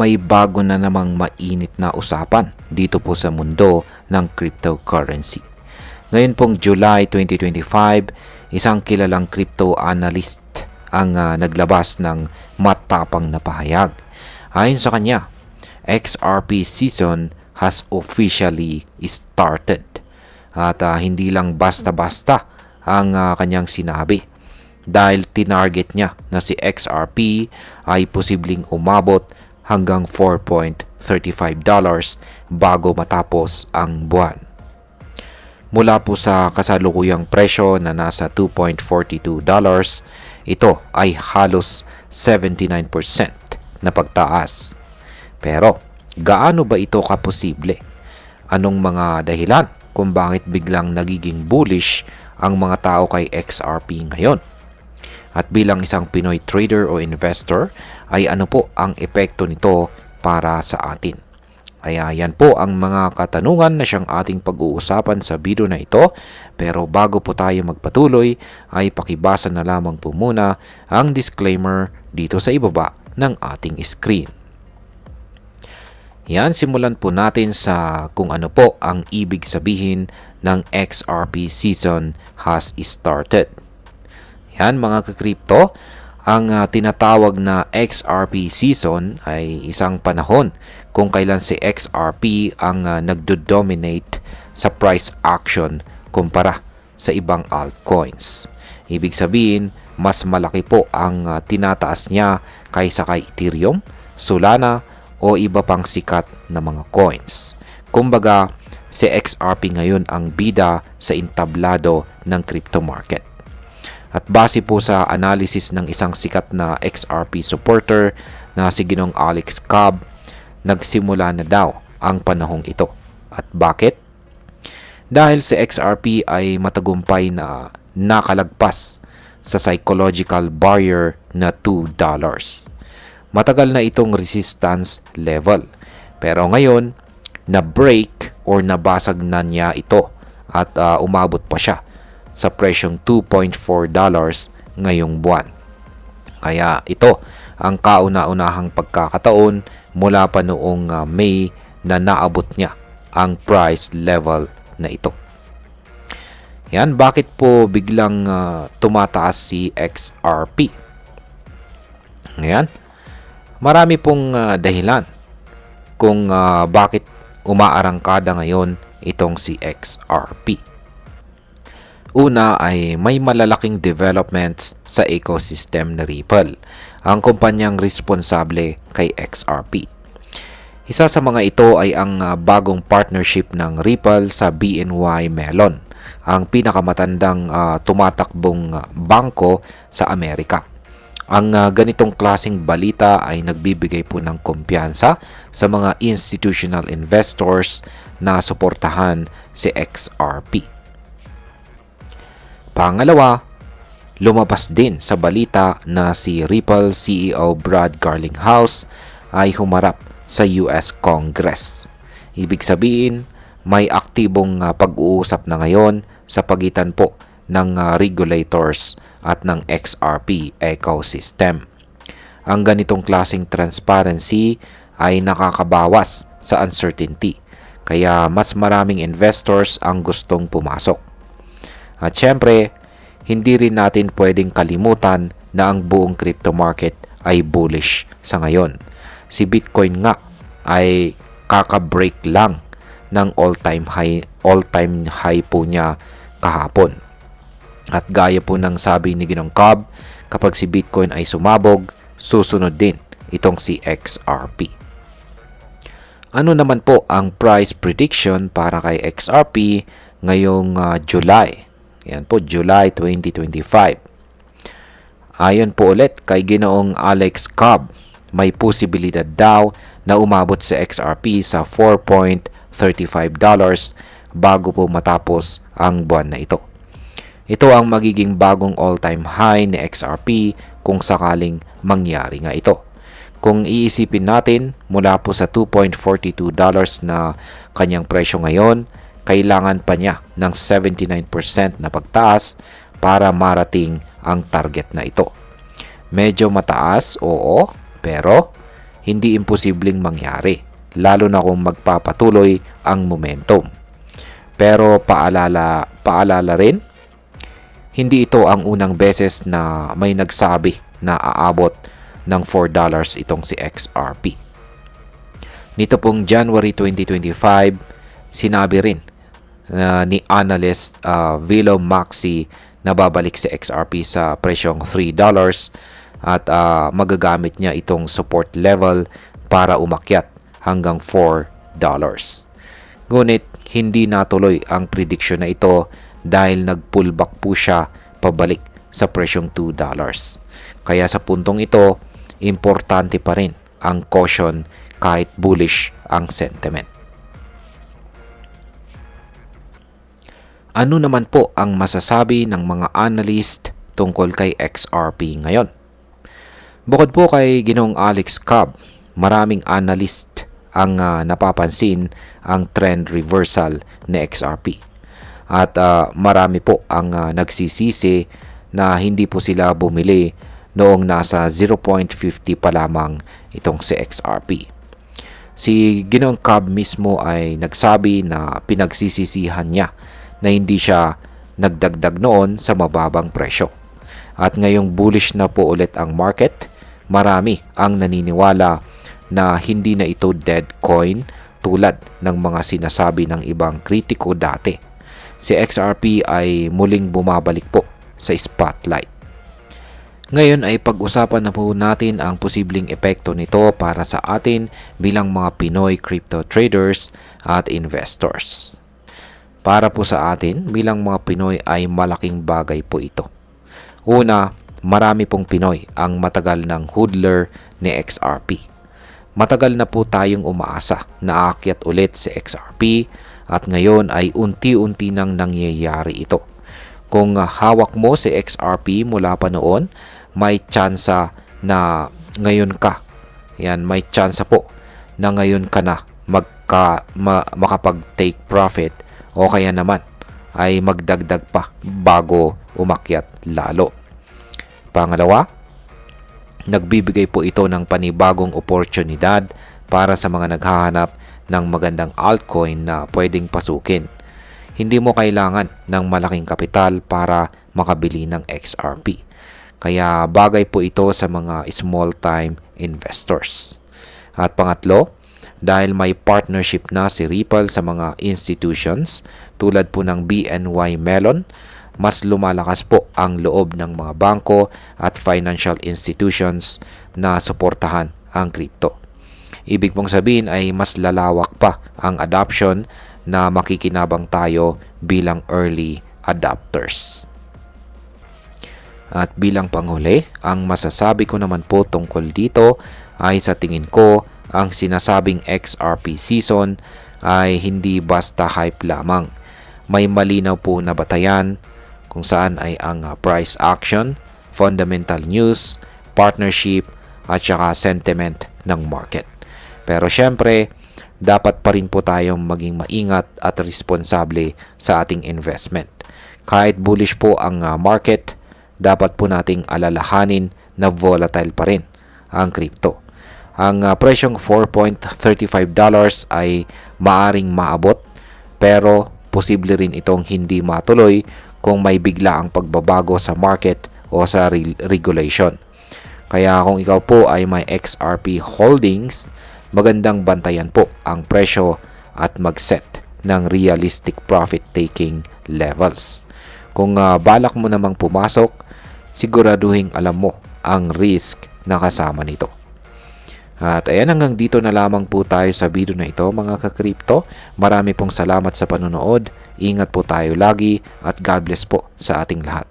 may bago na namang mainit na usapan dito po sa mundo ng cryptocurrency. Ngayon pong July 2025, isang kilalang crypto analyst ang naglabas ng matapang na pahayag. Ayon sa kanya, XRP season has officially started. At hindi lang basta-basta ang kanyang sinabi. Dahil tinarget niya na si XRP ay posibleng umabot hanggang $4.35 bago matapos ang buwan. Mula po sa kasalukuyang presyo na nasa $2.42, ito ay halos 79% na pagtaas. Pero gaano ba ito kaposible? Anong mga dahilan kung bakit biglang nagiging bullish ang mga tao kay XRP ngayon? At bilang isang Pinoy trader o investor, ay ano po ang epekto nito para sa atin? Kaya yan po ang mga katanungan na siyang ating pag-uusapan sa video na ito. Pero bago po tayo magpatuloy, ay pakibasa na lamang po muna ang disclaimer dito sa ibaba ng ating screen. Yan, simulan po natin sa kung ano po ang ibig sabihin ng XRP season has started. Yan mga ka-crypto, ang tinatawag na XRP season ay isang panahon kung kailan si XRP ang nagdo-dominate sa price action kumpara sa ibang altcoins. Ibig sabihin, mas malaki po ang tinataas niya kaysa kay Ethereum, Solana o iba pang sikat na mga coins. Kumbaga, si XRP ngayon ang bida sa entablado ng crypto market. At base po sa analysis ng isang sikat na XRP supporter na si Ginong Alex Cobb, nagsimula na daw ang panahong ito. At bakit? Dahil si XRP ay matagumpay na nakalagpas sa psychological barrier na $2. Matagal na itong resistance level. Pero ngayon, na-break or nabasag na niya ito at umabot pa siya sa presyong $2.4 ngayong buwan. Kaya ito ang kauna-unahang pagkakataon mula pa noong May na naabot niya ang price level na ito. Yan, bakit po biglang tumataas si XRP? Ngayon, marami pong dahilan kung bakit umaarangkada ngayon itong si XRP. Una ay may malalaking developments sa ecosystem na Ripple, ang kumpanyang responsable kay XRP. Isa sa mga ito ay ang bagong partnership ng Ripple sa BNY Mellon, ang pinakamatandang tumatakbong bangko sa Amerika. Ang ganitong klaseng balita ay nagbibigay po ng kumpiyansa sa mga institutional investors na suportahan si XRP. Pangalawa, lumabas din sa balita na si Ripple CEO Brad Garlinghouse ay humarap sa US Congress. Ibig sabihin, may aktibong pag-uusap na ngayon sa pagitan po ng regulators at ng XRP ecosystem. Ang ganitong klaseng transparency ay nakakabawas sa uncertainty, kaya mas maraming investors ang gustong pumasok. At syempre, hindi rin natin pwedeng kalimutan na ang buong crypto market ay bullish sa ngayon. Si Bitcoin nga ay kaka-break lang ng all-time high po niya kahapon. At gaya po ng sabi ni Ginong Cobb, kapag si Bitcoin ay sumabog, susunod din itong si XRP. Ano naman po ang price prediction para kay XRP ngayong July? Yan po, July 2025. Ayon po ulit kay Ginoong Alex Cobb, may posibilidad daw na umabot sa XRP sa $4.35 bago po matapos ang buwan na ito. Ito ang magiging bagong all-time high ni XRP kung sakaling mangyari nga ito. Kung iisipin natin, mula po sa $2.42 na kanyang presyo ngayon, kailangan pa niya ng 79% na pagtaas para marating ang target na ito. Medyo mataas, oo, pero hindi imposibleng mangyari, lalo na kung magpapatuloy ang momentum. Pero paalala rin, hindi ito ang unang beses na may nagsabi na aabot ng $4 itong si XRP. Nito pong January 2025, sinabi rin ni analyst Vilo Maxi na babalik si XRP sa presyong $3 at magagamit niya itong support level para umakyat hanggang $4. Ngunit hindi natuloy ang prediction na ito dahil nag-pullback po siya pabalik sa presyong $2. Kaya sa puntong ito, importante pa rin ang caution kahit bullish ang sentiment. Ano naman po ang masasabi ng mga analyst tungkol kay XRP ngayon? Bukod po kay Ginoong Alex Cobb, maraming analyst ang napapansin ang trend reversal ni XRP. At marami po ang nagsisisi na hindi po sila bumili noong nasa 0.50 pa lamang itong si XRP. Si Ginoong Cobb mismo ay nagsabi na pinagsisisihan niya na hindi siya nagdagdag noon sa mababang presyo. At ngayong bullish na po ulit ang market, marami ang naniniwala na hindi na ito dead coin tulad ng mga sinasabi ng ibang kritiko dati. Si XRP ay muling bumabalik po sa spotlight. Ngayon ay pag-usapan na po natin ang posibleng epekto nito para sa atin bilang mga Pinoy crypto traders at investors. Para po sa atin bilang mga Pinoy ay malaking bagay po ito. Una, marami pong Pinoy ang matagal ng hodler ni XRP. Matagal na po tayong umaasa na aakyat ulit si XRP at ngayon ay unti-unti nang nangyayari ito. Kung hawak mo si XRP mula pa noon, may tsansa na ngayon ka. May tsansa po na ngayon ka na makapag-take profit o kaya naman ay magdagdag pa bago umakyat lalo. Pangalawa, nagbibigay po ito ng panibagong oportunidad para sa mga naghahanap ng magandang altcoin na pwedeng pasukin. Hindi mo kailangan ng malaking kapital para makabili ng XRP. Kaya bagay po ito sa mga small-time investors. At pangatlo, dahil may partnership na si Ripple sa mga institutions tulad po ng BNY Mellon, mas lumalakas po ang loob ng mga bangko at financial institutions na suportahan ang crypto. Ibig pong sabihin ay mas lalawak pa ang adoption na makikinabang tayo bilang early adopters. At bilang panghuli, ang masasabi ko naman po tungkol dito ay sa tingin ko ang sinasabing XRP season ay hindi basta hype lamang. May malinaw po na batayan kung saan ay ang price action, fundamental news, partnership at saka sentiment ng market. Pero syempre, dapat pa rin po tayong maging maingat at responsable sa ating investment. Kahit bullish po ang market, dapat po nating alalahanin na volatile pa rin ang crypto. Ang presyong $4.35 ay maaring maabot pero posible rin itong hindi matuloy kung may bigla ang pagbabago sa market o sa regulation. Kaya kung ikaw po ay may XRP holdings, magandang bantayan po ang presyo at mag-set ng realistic profit-taking levels. Kung balak mo namang pumasok, siguraduhin alam mo ang risk na kasama nito. At ayan, hanggang dito na lamang po tayo sa video na ito mga ka-crypto. Marami pong salamat sa panonood. Ingat po tayo lagi at God bless po sa ating lahat.